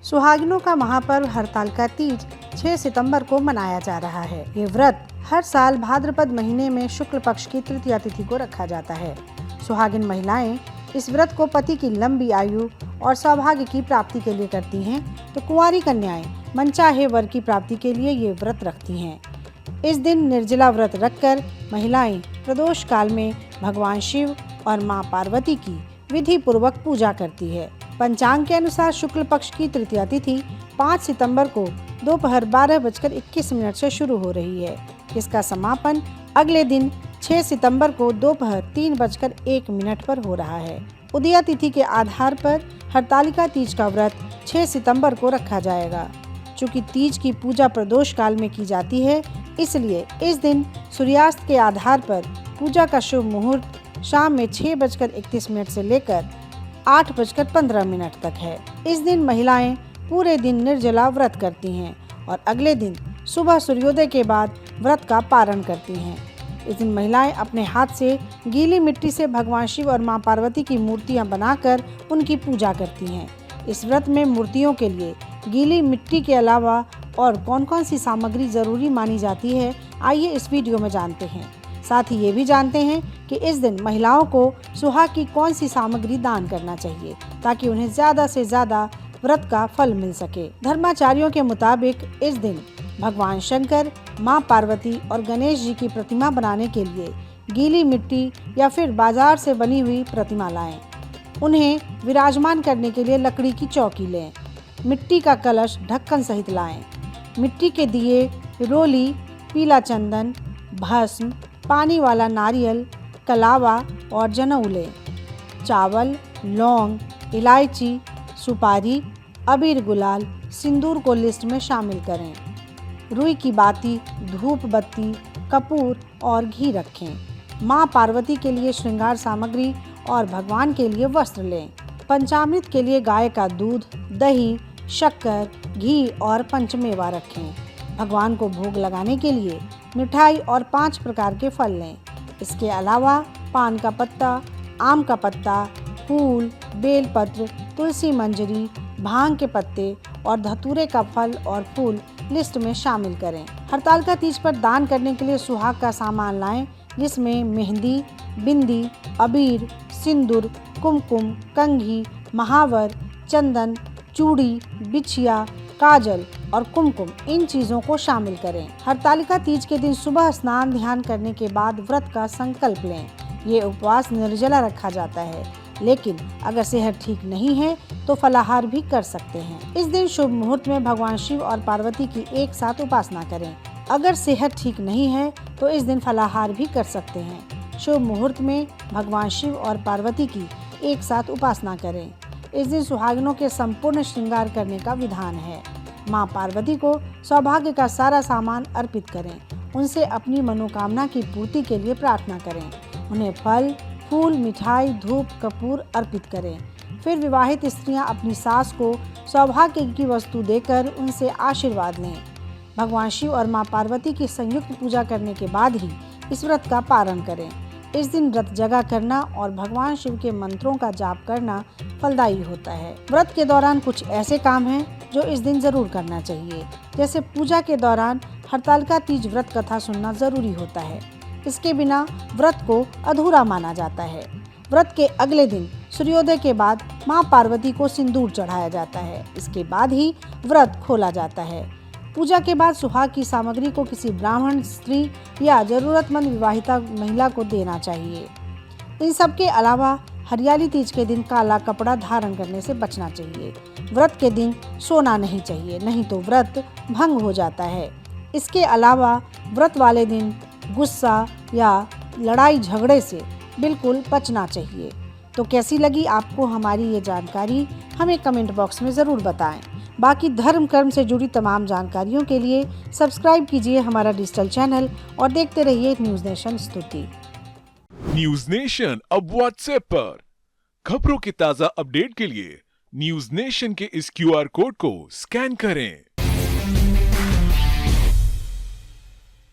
सुहागिनों का महापर्व हरतालिका तीज 6 सितंबर को मनाया जा रहा है। ये व्रत हर साल भाद्रपद महीने में शुक्ल पक्ष की तृतीया तिथि को रखा जाता है। सुहागिन महिलाएं इस व्रत को पति की लंबी आयु और सौभाग्य की प्राप्ति के लिए करती हैं, तो कुंवारी कन्याएं मनचाहे वर की प्राप्ति के लिए ये व्रत रखती हैं। इस दिन निर्जला व्रत रखकर महिलाएं प्रदोष काल में भगवान शिव और मां पार्वती की विधि पूर्वक पूजा करती है। पंचांग के अनुसार शुक्ल पक्ष की तृतीया तिथि 5 सितंबर को दोपहर 12:21 से शुरू हो रही है। इसका समापन अगले दिन 6 सितंबर को दोपहर 3:01 पर हो रहा है। उदया तिथि के आधार पर हरतालिका तीज का व्रत 6 सितंबर को रखा जाएगा। चूँकि तीज की पूजा प्रदोष काल में की जाती है, इसलिए इस दिन सूर्यास्त के आधार पर पूजा का शुभ मुहूर्त शाम में 6:31 से लेकर 8:15 तक है। इस दिन महिलाएं पूरे दिन निर्जला व्रत करती हैं और अगले दिन सुबह सूर्योदय के बाद व्रत का पारण करती हैं। इस दिन महिलाएं अपने हाथ से गीली मिट्टी से भगवान शिव और मां पार्वती की मूर्तियां बनाकर उनकी पूजा करती हैं। इस व्रत में मूर्तियों के लिए गीली मिट्टी के अलावा और कौन कौन सी सामग्री जरूरी मानी जाती है, आइए इस वीडियो में जानते हैं। साथ ही ये भी जानते हैं कि इस दिन महिलाओं को सुहाग की कौन सी सामग्री दान करना चाहिए ताकि उन्हें ज्यादा से ज्यादा व्रत का फल मिल सके। धर्माचार्यों के मुताबिक इस दिन भगवान शंकर, मां पार्वती और गणेश जी की प्रतिमा बनाने के लिए गीली मिट्टी या फिर बाजार से बनी हुई प्रतिमा लाएं। उन्हें विराजमान करने के लिए लकड़ी की चौकी लें। मिट्टी का कलश ढक्कन सहित लाएं। मिट्टी के दिए, रोली, पीला चंदन, भस्म, पानी वाला नारियल, कलावा और जनेऊ लें। चावल, लौंग, इलायची, सुपारी, अबीर गुलाल, सिंदूर को लिस्ट में शामिल करें। रुई की बाती, धूप बत्ती, कपूर और घी रखें। मां पार्वती के लिए श्रृंगार सामग्री और भगवान के लिए वस्त्र लें। पंचामृत के लिए गाय का दूध, दही, शक्कर, घी और पंचमेवा रखें। भगवान को भोग लगाने के लिए मिठाई और 5 प्रकार के फल लें। इसके अलावा पान का पत्ता, आम का पत्ता, फूल, बेलपत्र, तुलसी मंजरी, भांग के पत्ते और धतूरे का फल और फूल लिस्ट में शामिल करें। हरतालिका तीज पर दान करने के लिए सुहाग का सामान लाएं, जिसमें मेहंदी, बिंदी, अबीर, सिंदूर, कुमकुम, कंघी, महावर, चंदन, चूड़ी, बिछिया, काजल और कुमकुम, इन चीजों को शामिल करें। हरतालिका तीज के दिन सुबह स्नान ध्यान करने के बाद व्रत का संकल्प लें। ये उपवास निर्जला रखा जाता है, लेकिन अगर सेहत ठीक नहीं है तो फलाहार भी कर सकते हैं। इस दिन शुभ मुहूर्त में भगवान शिव और पार्वती की एक साथ उपासना करें। अगर सेहत ठीक नहीं है तो इस दिन फलाहार भी कर सकते हैं। शुभ मुहूर्त में भगवान शिव और पार्वती की एक साथ उपासना करें। इस दिन सुहागिनों के संपूर्ण श्रृंगार करने का विधान है। मां पार्वती को सौभाग्य का सारा सामान अर्पित करें। उनसे अपनी मनोकामना की पूर्ति के लिए प्रार्थना करें। उन्हें फल, फूल, मिठाई, धूप, कपूर अर्पित करें। फिर विवाहित स्त्रियां अपनी सास को सौभाग्य की वस्तु देकर उनसे आशीर्वाद लें। भगवान शिव और मां पार्वती की संयुक्त पूजा करने के बाद ही इस व्रत का पारण करें। इस दिन व्रत जगा करना और भगवान शिव के मंत्रों का जाप करना फलदायी होता है। व्रत के दौरान कुछ ऐसे काम हैं जो इस दिन जरूर करना चाहिए, जैसे पूजा के दौरान हरतालिका तीज व्रत कथा सुनना जरूरी होता है। इसके बिना व्रत को अधूरा माना जाता है। व्रत के अगले दिन सूर्योदय के बाद मां पार्वती को सिंदूर चढ़ाया जाता है। इसके बाद ही व्रत खोला जाता है। पूजा के बाद सुहाग की सामग्री को किसी ब्राह्मण स्त्री या जरूरतमंद विवाहिता महिला को देना चाहिए। इन सब के अलावा हरियाली तीज के दिन काला कपड़ा धारण करने से बचना चाहिए। व्रत के दिन सोना नहीं चाहिए, नहीं तो व्रत भंग हो जाता है। इसके अलावा व्रत वाले दिन गुस्सा या लड़ाई झगड़े से बिल्कुल बचना चाहिए। तो कैसी लगी आपको हमारी ये जानकारी, हमें कमेंट बॉक्स में ज़रूर बताएं। बाकी धर्म कर्म से जुड़ी तमाम जानकारियों के लिए सब्सक्राइब कीजिए हमारा डिजिटल चैनल और देखते रहिए न्यूज़ नेशन स्तुति। न्यूज नेशन अब व्हाट्सएप पर खबरों की ताज़ा अपडेट के लिए न्यूज नेशन के इस QR कोड को स्कैन करें।